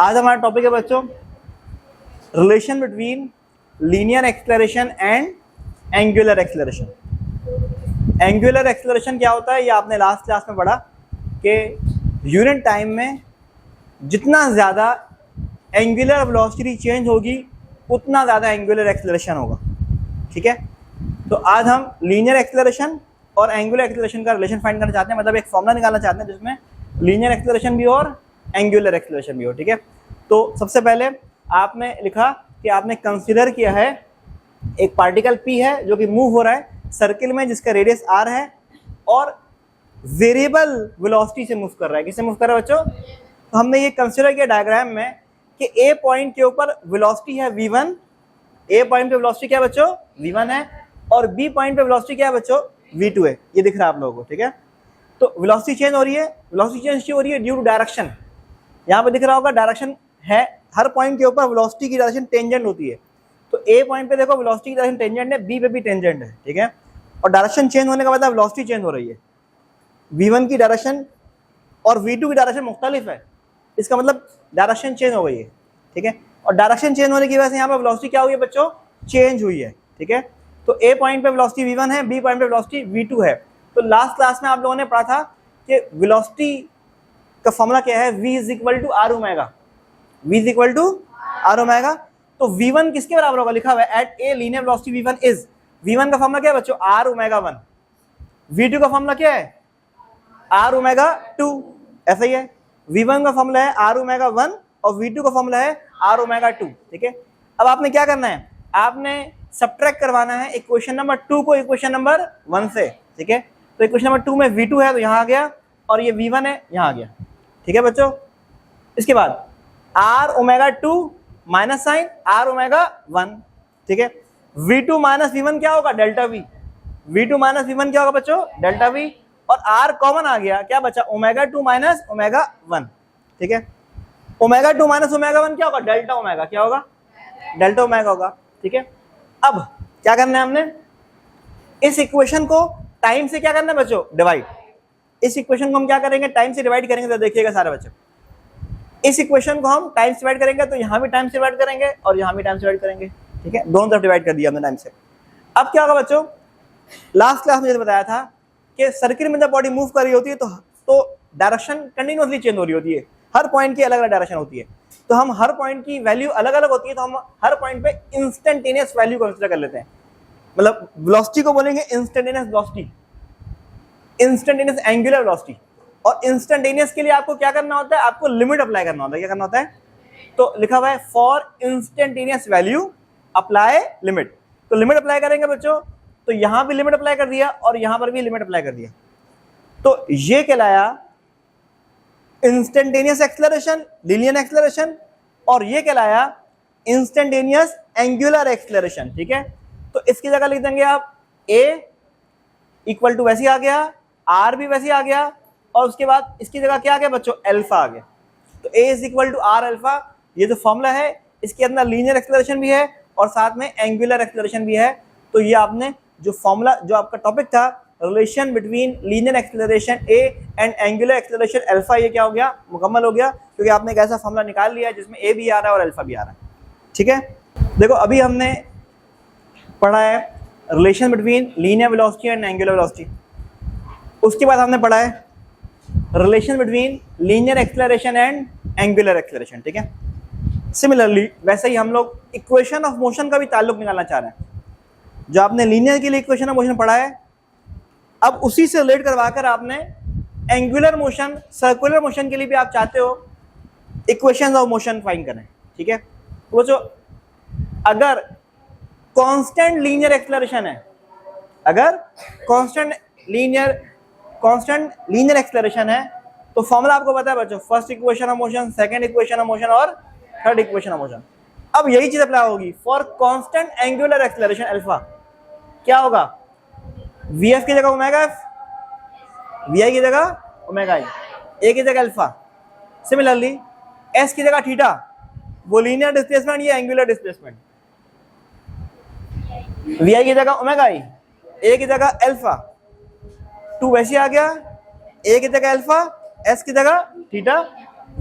आज हमारा टॉपिक है बच्चों relation between linear acceleration and angular acceleration. Angular acceleration क्या होता है ये आपने लास्ट क्लास में पढ़ा कि यूनिट टाइम में जितना ज़्यादा एंगुलर वेलोसिटी चेंज होगी उतना ज़्यादा एंगुलर एक्सेलरेशन होगा। ठीक है, तो आज हम लीनियर एक्सेलरेशन और एंगुलर एक्सेलरेशन का रिलेशन फाइंड करना चाहते हैं, मतलब एक फॉर्मूला निकालना चाहते हैं जिसमें लीनियर एक्सेलरेशन भी हो और एंगुलर एक्सेलरेशन भी हो। ठीक है, तो सबसे पहले आपने लिखा कि आपने कंसीडर किया है एक पार्टिकल P है जो कि मूव हो रहा है सर्किल में जिसका रेडियस R है और वेरिएबल वेलोसिटी से मूव कर रहा है। किससे मूव कर रहा है बच्चों? तो हमने ये कंसीडर किया डायग्राम में कि A पॉइंट के ऊपर वेलोसिटी है V1, A पॉइंट पे वेलोसिटी क्या है बच्चों? V1 है, और B पॉइंट पे वेलोसिटी क्या है बच्चों? V2 है। ये दिख रहा है आप लोगों को। ठीक है, तो वेलोसिटी चेंज हो रही है। वेलोसिटी चेंज क्यों हो रही है? Due to direction. यहाँ पे दिख रहा होगा डायरेक्शन है, हर पॉइंट के ऊपर वेलोसिटी की डायरेक्शन टेंजेंट होती है। तो ए पॉइंट पे देखो वेलोसिटी की डायरेक्शन टेंजेंट है, बी पे भी टेंजेंट है। ठीक है, और डायरेक्शन चेंज होने का मतलब वेलोसिटी चेंज हो रही है। V1 की डायरेक्शन और V2 की डायरेक्शन मुख्तलिफ है, इसका मतलब डायरेक्शन चेंज हो गई है। ठीक है, और डायरेक्शन चेंज होने की वजह से यहाँ पर वेलोसिटी क्या हुई है बच्चों? चेंज हुई है। ठीक है, तो ए पॉइंट पे वेलोसिटी V1 है, बी पॉइंट पे वेलोसिटी V2 है। तो लास्ट क्लास में आप लोगों ने पढ़ा था कि वेलोसिटी का फॉर्मूला क्या है? V is equal to r omega. V is equal to r omega. तो V1 किसके बराबर होगा? लिखा हुआ है at a linear velocity V1 is, V1 का फॉर्मूला क्या है बच्चों? Are omega 1। V2 का फॉर्मूला क्या है? R omega 2। ऐसा ही है, V1 का फॉर्मूला है आर ओमेगा 1 और V2 का फॉर्मूला है आर ओमेगा 2। ठीक है, अब आपने क्या करना है? आपने सब्ट्रैक्ट करवाना है इक्वेशन नंबर 2 को इक्वेशन नंबर 1 से। ठीक है, तो इक्वेशन नंबर 2 में V2 है तो यहाँ आ गया, और ये V1 है यहाँ आ गया। ठीक है बच्चों, इसके बाद r omega 2 minus sine r omega 1। ठीक है, V2 माइनस V1 क्या होगा? Delta V। V2 minus V1 क्या होगा बच्चों? Delta V। और R कॉमन आ गया, क्या बचा? Omega 2 minus omega 1। ठीक है, ओमेगा 2 माइनस ओमेगा 1 क्या होगा? Delta omega. क्या होगा? डेल्टा ओमेगा होगा। ठीक है, अब क्या करना है हमने? इस इक्वेशन को टाइम से क्या करना है बच्चों? डिवाइड। इस इक्वेशन को हम क्या करेंगे? टाइम से डिवाइड करेंगे। तो देखिएगा सारे बच्चों, इस इक्वेशन को हम टाइम से डिवाइड करेंगे तो यहाँ भी टाइम से डिवाइड करेंगे और यहाँ भी टाइम से डिवाइड करेंगे। ठीक है, दोनों तरफ डिवाइड कर दिया हमने टाइम से। अब क्या होगा बच्चों? लास्ट क्लास में जैसे बताया था कि सर्किल में जब बॉडी मूव कर रही होती है तो डायरेक्शन कंटिन्यूअसली चेंज हो रही होती है, हर पॉइंट की अलग अलग डायरेक्शन होती है। तो हम हर पॉइंट की वैल्यू अलग अलग होती है, तो हम हर पॉइंट पे इंस्टेंटेनियस वैल्यू कंसिडर कर लेते हैं। मतलब वेलोसिटी को बोलेंगे instantaneous velocity, instantaneous angular velocity. और इंस्टेंटेनियस के लिए आपको क्या करना होता है? आपको लिमिट अप्लाई करना होता है। क्या करना होता है? तो लिखा हुआ है for instantaneous value apply limit. तो लिमिट अप्लाई करेंगे बच्चों, तो यहां भी लिमिट अप्लाई कर दिया और यहां पर भी लिमिट अप्लाई कर दिया, तो ये कहलाया इंस्टेंटेनियस एक्सेलरेशन, लीनियर एक्सेलरेशन, और ये कहलाया इंस्टेंटेनियस एंगुलर एक्सेलरेशन। ठीक है, तो इसकी जगह लिख देंगे आप A इक्वल टू वैसे ही आ गया, R भी वैसे ही आ गया, और उसके बाद इसकी जगह क्या आ गया बच्चों? अल्फा आ गया। तो A is equal to R alpha. ये जो फॉर्मूला है इसके अंदर लीनियर एक्सेलरेशन भी है और साथ में एंगुलर एक्सेलरेशन भी है। तो ये आपने जो फॉर्मूला, जो आपका टॉपिक था relation between linear acceleration A and angular acceleration alpha, ये क्या हो गया? मुकम्मल हो गया, क्योंकि आपने एक ऐसा फॉर्मूला निकाल लिया है जिसमें A भी आ रहा है और अल्फा भी आ रहा है। ठीक है, देखो अभी हमने पढ़ा है relation between linear velocity and angular velocity. उसके बाद हमने पढ़ा है relation between linear acceleration and angular acceleration. ठीक है, सिमिलरली वैसे ही हम लोग इक्वेशन ऑफ मोशन का भी ताल्लुक निकालना चाह रहे हैं। जो आपने लीनियर के लिए इक्वेशन ऑफ मोशन पढ़ा है, अब उसी से रिलेट करवाकर आपने एंगुलर मोशन, सर्कुलर मोशन के लिए भी आप चाहते हो इक्वेशन ऑफ मोशन फाइंड करें। ठीक है, वो जो अगर कांस्टेंट लीनियर एक्सेलरेशन है, अगर कांस्टेंट लीनियर एक्सेलरेशन है, तो फॉर्मूला आपको पता है बच्चों, first equation of motion, second equation of motion और थर्ड इक्वेशन ऑफ मोशन। अब यही चीज अप्लाई होगी for constant angular acceleration alpha. क्या होगा? VF की जगह ओमेगा F, VI की जगह ओमेगा I, A की जगह अल्फा। सिमिलरली S की जगह थीटा, वो लीनियर डिस्प्लेसमेंट, ये एंगुलर डिस्प्लेसमेंट। VI की जगह ओमेगा I, A की जगह अल्फा, 2 वैसे आ गया, A की जगह अल्फा, S की जगह थीटा,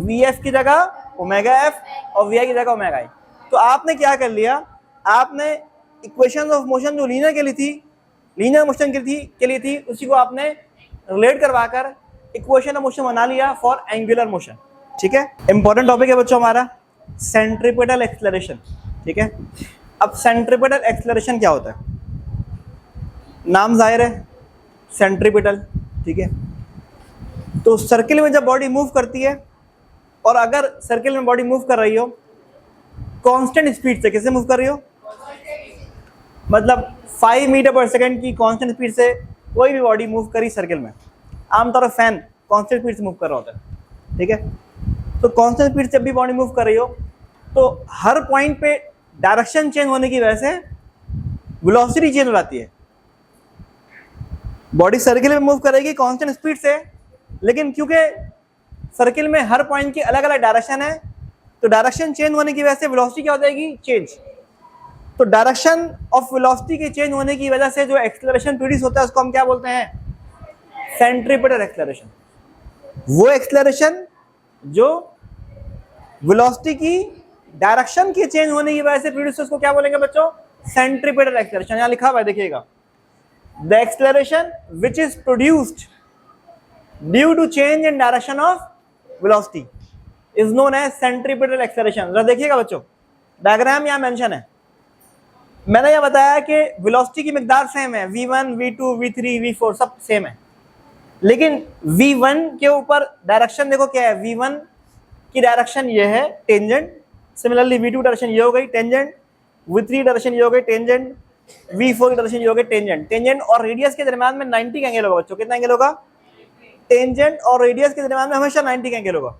VF की जगह ओमेगा एफ और वी आई की जगह ओमेगा आई। तो आपने क्या कर लिया, आपने इक्वेशन ऑफ मोशन जो लीनियर के लिए थी, लीनियर मोशन के लिए थी उसी को आपने रिलेट करवाकर इक्वेशन ऑफ मोशन बना लिया फॉर एंगुलर मोशन। ठीक है, इंपॉर्टेंट टॉपिक है बच्चों हमारा सेंट्रीपिटल एक्सेलरेशन। ठीक है, अब सेंट्रीपिटल एक्सेलरेशन क्या होता है, नाम जाहिर है सेंट्रीपिटल। ठीक है, तो सर्किल में जब बॉडी मूव करती है, और अगर सर्किल में बॉडी मूव कर रही हो कांस्टेंट स्पीड से, कैसे मूव कर रही हो, मतलब 5 मीटर पर सेकंड की कांस्टेंट स्पीड से कोई भी बॉडी मूव करी सर्किल में, आमतौर पर फैन कांस्टेंट स्पीड से मूव कर रहा होता है। ठीक है, तो कांस्टेंट स्पीड से जब भी बॉडी मूव कर रही हो तो हर पॉइंट पे डायरेक्शन चेंज होने की वजह से वेलोसिटी चेंज हो जाती है। बॉडी सर्किल में मूव करेगी कांस्टेंट स्पीड से, लेकिन क्योंकि सर्किल में हर पॉइंट की अलग अलग डायरेक्शन है, तो डायरेक्शन चेंज होने की वजह से वेलोसिटी क्या हो जाएगी, चेंज। तो डायरेक्शन ऑफ वेलोसिटी के चेंज होने की वजह से जो एक्सेलरेशन प्रोड्यूस होता है उसको हम क्या बोलते हैं, सेंट्रीपिटल एक्सेलरेशन। वो एक्सेलरेशन जो वेलोसिटी की डायरेक्शन के चेंज होने की वजह से प्रोड्यूस, उसको क्या बोलेंगे बच्चों, सेंट्रीपिटल एक्सेलरेशन। यहां लिखा हुआ है देखिएगा, the acceleration which is produced due to change in direction of velocity is known as centripetal acceleration. जरा देखिएगा बच्चों, डायग्राम यहां मेंशन है। मैंने यह बताया कि वेलोसिटी की मिकदार सेम है, v1 v2 v3 v4 सब सेम है, लेकिन v1 के ऊपर डायरेक्शन देखो क्या है, v1 की डायरेक्शन ये है टेंजेंट, सिमिलरली v2 डायरेक्शन ये हो गई टेंजेंट, v3 डायरेक्शन ये हो गई टेंजेंट, v4 की डायरेक्शन ये हो गई टेंजेंट। टेंजेंट और रेडियस के दरम्यान में 90 का एंगल होगा बच्चों, कितना एंगल होगा, टेंजेंट और रेडियस के दरम्यान में हमेशा 90 का एंगल होगा।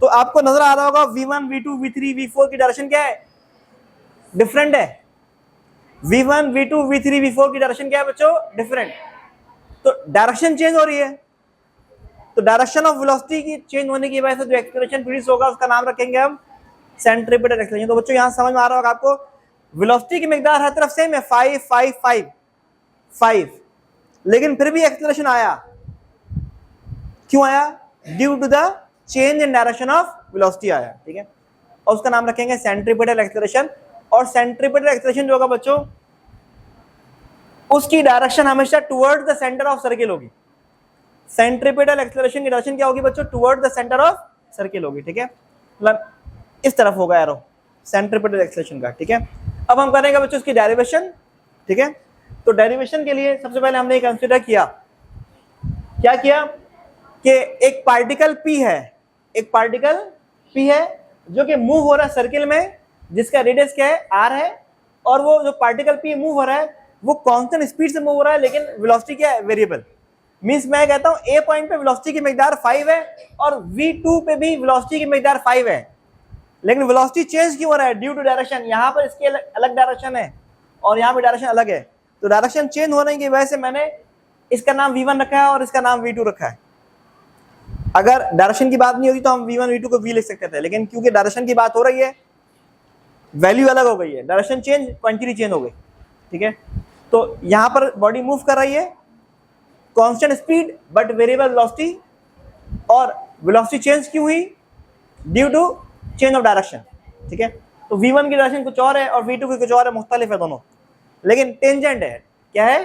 तो आपको नजर आ रहा होगा v1 v2 v3 v4 की डायरेक्शन क्या है, डिफरेंट है। v1 v2 v3 v4 की डायरेक्शन क्या है बच्चों, डिफरेंट। तो डायरेक्शन चेंज हो रही है, तो डायरेक्शन ऑफ वेलोसिटी की चेंज होने की वजह से जो एक्सेलरेशन प्रोड्यूस होगा उसका नाम रखेंगे हम सेंट्रीपिटल एक्सेलरेशन। तो बच्चों यहां समझ में आ रहा होगा आपको, वेलोसिटी की मिकदार हर तरफ सेम है 5 5 5 5, लेकिन फिर भी एक्सेलरेशन आया, क्यों आया, due to the change in direction of velocity आया। ठीक है, और उसका नाम रखेंगे सेंट्रीपिटल एक्सेलरेशन। और सेंट्रीपिटल एक्सेलरेशन जो होगा बच्चों, उसकी डायरेक्शन हमेशा toward the centre of circle होगी। सेंट्रीपिटल एक्सेलरेशन की डायरेक्शन क्या होगी बच्चों, toward the centre of circle होगी। ठीक है, मतलब इस तरफ होगा एरो सेंट्रीपिटल एक्सेलरेशन का। ठीक है, अब हम करेंगे बच्चों इसकी डेरिवेशन। ठीक है, तो डेरिवेशन के लिए सबसे पहले हमने कंसीडर किया, क्या किया कि एक पार्टिकल P है, एक पार्टिकल P है जो कि मूव हो रहा है सर्किल में, जिसका रेडियस क्या है, r है, और वो जो पार्टिकल P मूव हो रहा है वो कांस्टेंट स्पीड से मूव हो रहा है, लेकिन वेलोसिटी क्या है, वेरिएबल। मींस मैं कहता हूं A पॉइंट पे वेलोसिटी की मिकदार 5 है और V2 पे भी वेलोसिटी की मिकदार 5 है, लेकिन वेलोसिटी चेंज क्यों हो रहा है, ड्यू टू डायरेक्शन। यहाँ पर इसकी अलग डायरेक्शन है और यहाँ पे डायरेक्शन अलग है, तो डायरेक्शन चेंज होने की वजह से मैंने इसका नाम V1 रखा है और इसका नाम V2 रखा है। अगर डायरेक्शन की बात नहीं होती तो हम V1 V2 को V लिख सकते थे, लेकिन क्योंकि डायरेक्शन की बात हो रही है, वैल्यू अलग हो गई है, डायरेक्शन चेंज, क्वांटिटी चेंज हो गई। ठीक है, तो यहाँ पर बॉडी मूव कर रही है constant speed but variable velocity, और वेलोसिटी चेंज क्यों हुई, due to change of direction. ठीक है, तो V1 की डायरेक्शन कुछ और है और V2 की कुछ और है, मुख्तलिफ है दोनों, लेकिन टेंजेंट है। क्या है,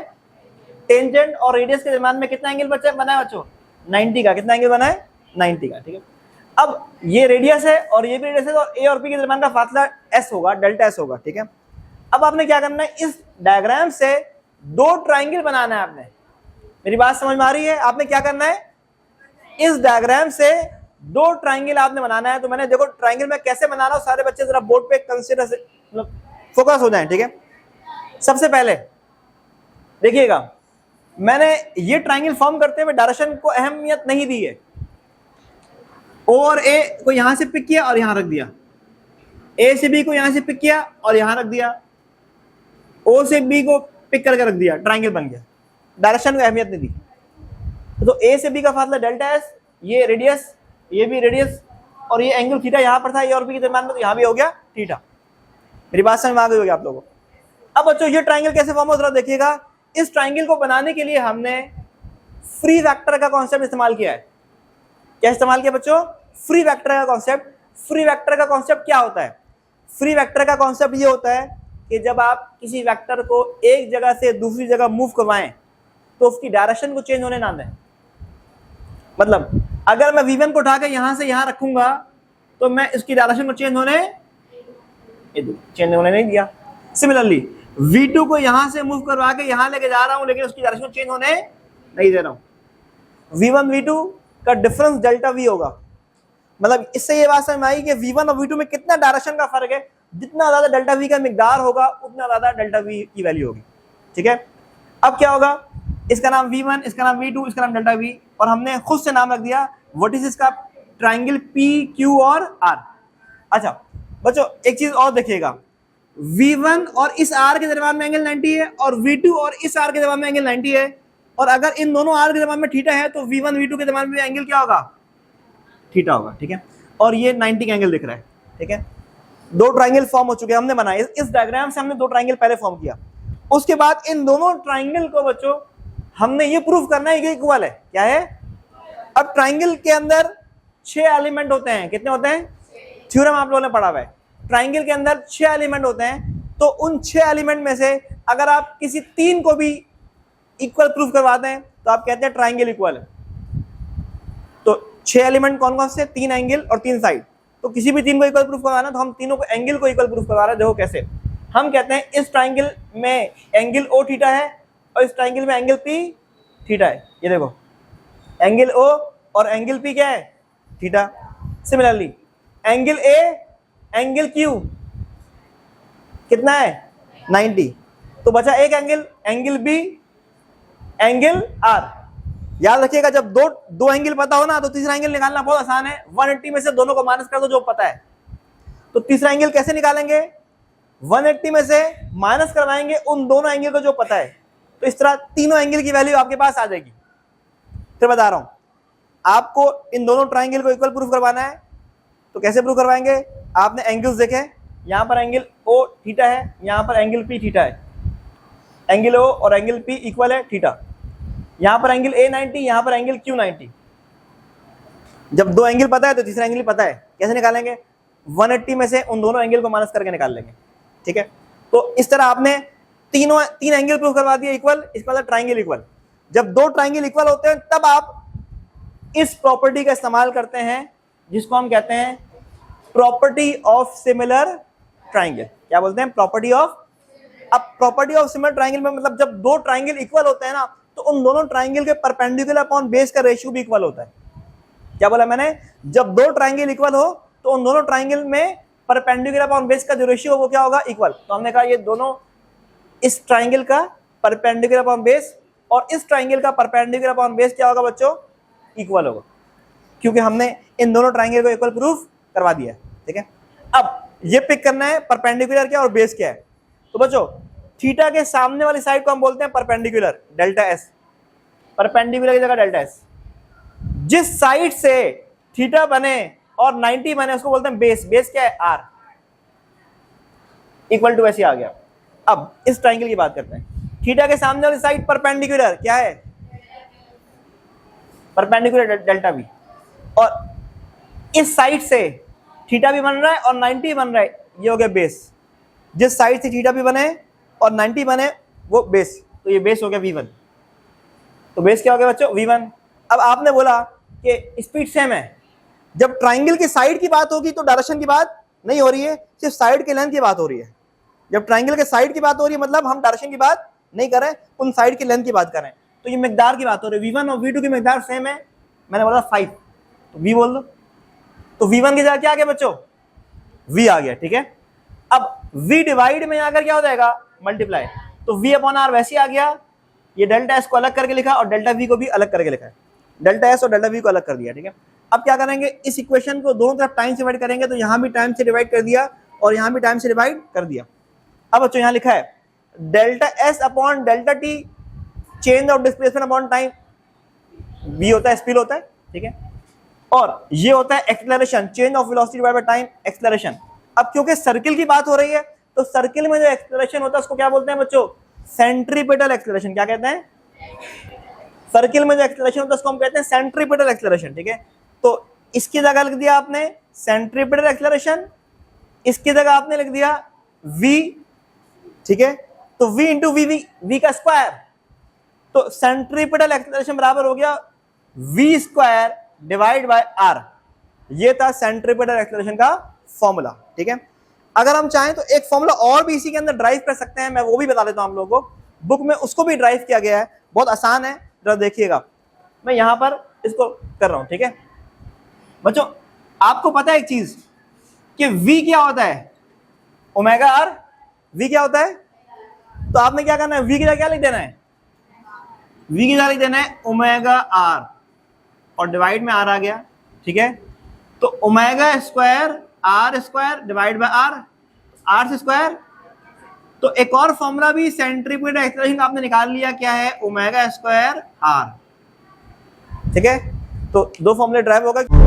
टेंजेंट और रेडियस के दरम्यान में कितना एंगल बना है बच्चों, 90 का। कितना एंगल बना है, 90 का। ठीक है, अब ये रेडियस है और ये भी रेडियस है, तो A और B के दरम्यान का फासला S होगा, डेल्टा S होगा। ठीक है, अब आपने क्या करना है, इस डायग्राम से दो ट्राइंगल बनाना है आपने। मेरी बात समझ में आ रही है, आपने क्या करना है, इस डायग्राम से दो ट्राइंगल आपने बनाना है। तो मैंने देखो ट्राइंगल में कैसे बना रहा हूं, सारे बच्चे जरा बोर्ड पे कंसीडर से मतलब फोकस हो जाएं। ठीक है, सबसे पहले देखिएगा, मैंने ये ट्राइंगल फॉर्म करते हुए डायरेक्शन को अहमियत नहीं दी है। O और A को यहां से पिक किया और यहां रख दिया, A से B को यहां से पिक किया और यहां रख दिया, O से B को पिक करके रख दिया, ट्राइंगल बन गया। डायरेक्शन को अहमियत नहीं दी। तो A से B का फासला डेल्टा S, ये रेडियस, ये भी रेडियस, और ये एंगल थीटा यहाँ पर था A और B के दरम्यान में, तो यहाँ भी हो गया थीटा। मेरी बात समझ में आ गई होगी आप लोगों को। अब बच्चों ये ट्राइंगल कैसे फॉर्म हो, जरा देखिएगा। इस ट्राइंगल को बनाने के लिए हमने फ्री वेक्टर का कॉन्सेप्ट इस्तेमाल किया है। क्या इस्तेमाल किया बच्चों, फ्री वेक्टर का कॉन्सेप्ट। फ्री वेक्टर का कॉन्सेप्ट क्या होता है? फ्री वेक्टर का कॉन्सेप्ट ये होता है कि जब आप किसी वेक्टर को एक जगह से दूसरी जगह मूव करवाएं तो उसकी डायरेक्शन को चेंज होने ना दें। मतलब अगर मैं v1 को उठा के यहां से यहां रखूंगा तो मैं इसकी डायरेक्शन को चेंज होने नहीं दिया। सिमिलरली v2 को यहां से मूव करवा के यहां लेके जा रहा हूं, लेकिन उसकी डायरेक्शन चेंज होने नहीं दे रहा हूं। v1 v2 का डिफरेंस डेल्टा v होगा। मतलब इससे ये बात समझ में आई कि v1 और v2 में कितना डायरेक्शन का फर्क है। जितना ज्यादा डेल्टा v का मिकदार होगा उतना ज्यादा डेल्टा v की वैल्यू होगी। ठीक है, अब क्या होगा, इसका नाम v1, इसका नाम v2, इसका नाम डेल्टा v, और हमने खुद से नाम रख दिया व्हाट इज इसका ट्राइंगल p q और r। अच्छा बच्चों एक चीज और देखिएगा, v1 और इस r के दरमियान में एंगल 90 है और v2 और इस r के दरमियान में एंगल 90 है, और अगर इन दोनों r के दरमियान में थीटा है तो v1 v2 के दरमियान में एंगल क्या होगा, थीटा होगा। ठीक है, और ये 90 का एंगल दिख रहा है। ठीक है, दो ट्राइंगल फॉर्म हो चुके हैं, हमने बनाए इस डायग्राम से, हमने दो ट्राइंगल पहले फॉर्म किया। उसके बाद इन दोनों ट्राइंगल को बच्चों हमने ये प्रूव करना है कि इक्वल है। क्या है, अब ट्राइंगल के अंदर 6 एलिमेंट होते हैं। कितने होते हैं, थ्योरम आप लोगों ने पढ़ा हुआ है। ट्राइंगल के अंदर 6 एलिमेंट होते हैं, तो उन 6 एलिमेंट में से अगर आप किसी 3 को भी इक्वल प्रूव करवाते हैं तो आप कहते हैं ट्राइंगल इक्वल है। तो 6 एलिमेंट कौन कौन से, 3 एंगल और 3 साइड, तो किसी भी 3 को इक्वल प्रूफ करवाना तो हम तीनों को एंगल को इक्वल प्रूफ करवा रहे हैं। देखो कैसे, हम कहते हैं इस ट्राइंगल में एंगल ओ थीटा है और इस ट्राइंगल में एंगल पी थीटा है। ये देखो एंगल ओ और एंगल पी क्या है, theta. Similarly angle A angle Q कितना है, 90। तो बचा एक angle, angle B angle R. याद रखिएगा जब दो एंगल पता हो ना तो तीसरा एंगल निकालना बहुत आसान है। 180 में से दोनों को माइनस कर दो जो पता है। तो तीसरा एंगल कैसे निकालेंगे, 180 में से माइनस करवाएंगे उन दोनों एंगल को जो पता है। तो इस तरह तीनों एंगल की वैल्यू आपके पास आ जाएगी। फिर बता रहा हूं, आपको इन दोनों ट्राइंगल को इक्वल प्रूफ करवाना है तो कैसे प्रूफ करवाएंगे, आपने एंगल्स देखे, यहां पर एंगल ओ थीटा है, यहां पर एंगल पी थीटा है। एंगल ओ और एंगल पी इक्वल है थीटा। यहां पर एंगल ए 90, यहां पर एंगल क्यू 90। जब दो एंगल पता है तो तीसरा एंगल पता है, कैसे निकालेंगे, 180 में से उन दोनों एंगल को माइनस करके निकाल लेंगे। ठीक है, तो इस तरह आपने तीन एंगल प्रूफ करवा दिए इक्वल, इसका मतलब ट्राइंगल इक्वल। जब दो ट्राइंगल इक्वल होते हैं तब आप इस प्रॉपर्टी का इस्तेमाल करते हैं जिसको हम कहते हैं प्रॉपर्टी ऑफ सिमिलर ट्राइंगल। क्या बोलते हैं, प्रॉपर्टी ऑफ। अब प्रॉपर्टी ऑफ सिमिलर ट्राइंगल में मतलब जब दो ट्राइंगल इक्वल होते हैं ना तो उन दोनों ट्राइंगल के परपेंडिकुलर अपॉन बेस का रेशियो भी इक्वल होता है। क्या बोला मैंने, जब दो ट्राइंगल इक्वल हो तो उन दोनों ट्राइंगल में परपेंडिकुलर अपॉन बेस का जो रेशियो वो क्या होगा, इक्वल। तो हमने कहा ये दोनों, इस ट्राइंगल का परपेंडिकुलर अपॉन बेस और इस ट्राइंगल का परपेंडिकुलर अपॉन बेस क्या होगा बच्चों, इक्वल होगा, क्योंकि हमने इन दोनों ट्राइंगल को इक्वल प्रूफ करवा दिया है। ठीक है, अब ये पिक करना है परपेंडिकुलर क्या और बेस क्या है। तो बच्चों थीटा के सामने वाली साइड को हम बोलते हैं परपेंडिकुलर, डेल्टा एस। परपेंडिकुलर की जगह डेल्टा एस। जिस साइड से थीटा बने और 90 बने उसको बोलते हैं बेस। बेस क्या है, आर। इक्वल टू ऐसे आ गया। अब इस ट्राइंगल की बात करते हैं। थीटा के सामने वाली साइड परपेंडिकुलर क्या है, परपेंडिकुलर डेल्टा बी, और इस साइड से थीटा भी बन रहा है और 90 बन रहा है, ये हो गया बेस। जिस साइड से थीटा भी बने और 90 बने वो बेस, तो ये बेस हो गया v1। तो बेस क्या हो गया बच्चों, v1। अब आपने बोला कि स्पीड सेम है। जब ट्राइंगल की साइड की बात होगी तो डायरेक्शन की बात नहीं हो रही है, सिर्फ साइड के लेंथ की बात हो रही है। जब ट्राइंगल के साइड की बात हो रही है मतलब हम डायरेक्शन की बात नहीं कर रहे हैं, उन साइड की लेंथ की बात कर रहे हैं। तो ये मिकदार की बात हो रही है। v1 और v2 की मिकदार सेम है, मैंने बोला 5, तो v बोल दो। तो v1 की जगह क्या आ गया बच्चों, v आ गया। ठीक है, अब v डिवाइड में आकर क्या हो जाएगा, मल्टीप्लाई। तो v अपॉन आर वैसे आ गया। ये डेल्टा एस को अलग करके लिखा और डेल्टा v को भी अलग करके लिखा है। डेल्टा एस और डेल्टा v को अलग कर दिया। ठीक है, अब क्या करेंगे, इस इक्वेशन को दोनों तरफ टाइम से डिवाइड करेंगे। तो यहां भी टाइम से डिवाइड कर दिया और यहां भी टाइम से डिवाइड कर दिया। अब बच्चों यहां लिखा है delta S upon delta T, change of displacement upon time. v होता है स्पीड होता है। ठीक है, और ये होता है acceleration, change of velocity divide by time, acceleration. अब क्योंकि सर्किल की बात हो रही है तो सर्किल में जो एक्सेलरेशन होता है उसको क्या बोलते हैं बच्चों, सेंट्रीपिटल एक्सेलरेशन। क्या कहते हैं, सर्किल में जो एक्सेलरेशन होता है उसको हम कहते हैं सेंट्रीपिटल एक्सेलरेशन। ठीक है, तो इसकी जगह लिख दिया आपने सेंट्रीपिटल एक्सेलरेशन, इसकी जगह आपने लिख दिया v, ठीक है, तो v इंटू वी का स्क्वायर, तो सेंट्रीपिटल एक्सेलरेशन बराबर हो गया v square divide bye r। ये था सेंट्रीपिटल एक्सेलरेशन का फॉर्मूला, ठीक है। अगर हम चाहें तो एक फॉर्मूला और भी इसी के अंदर ड्राइव कर सकते हैं, मैं वो भी बता देता हूं हम लोगों को, बुक में उसको भी ड्राइव किया गया है, बहुत आसान है, जरा देखिएगा, मैं यहां पर इसको कर रहा हूं, ठीक है। बच्चों आपको पता है एक चीज कि v क्या होता है, ओमेगा r, v क्या होता है, तो आपने क्या करना है, v की जगह क्या लिख देना है, v की जगह लिख देना है ओमेगा r और डिवाइड में r आ गया, ठीक है। तो omega square r square divide by r से स्क्वायर। तो एक और फॉर्मूला भी सेंट्रीपिटल एक्सेलरेशन का आपने निकाल लिया, क्या है, ओमेगा स्क्वायर आर, ठीक है। तो दो फॉर्मूले ड्राइव होगा।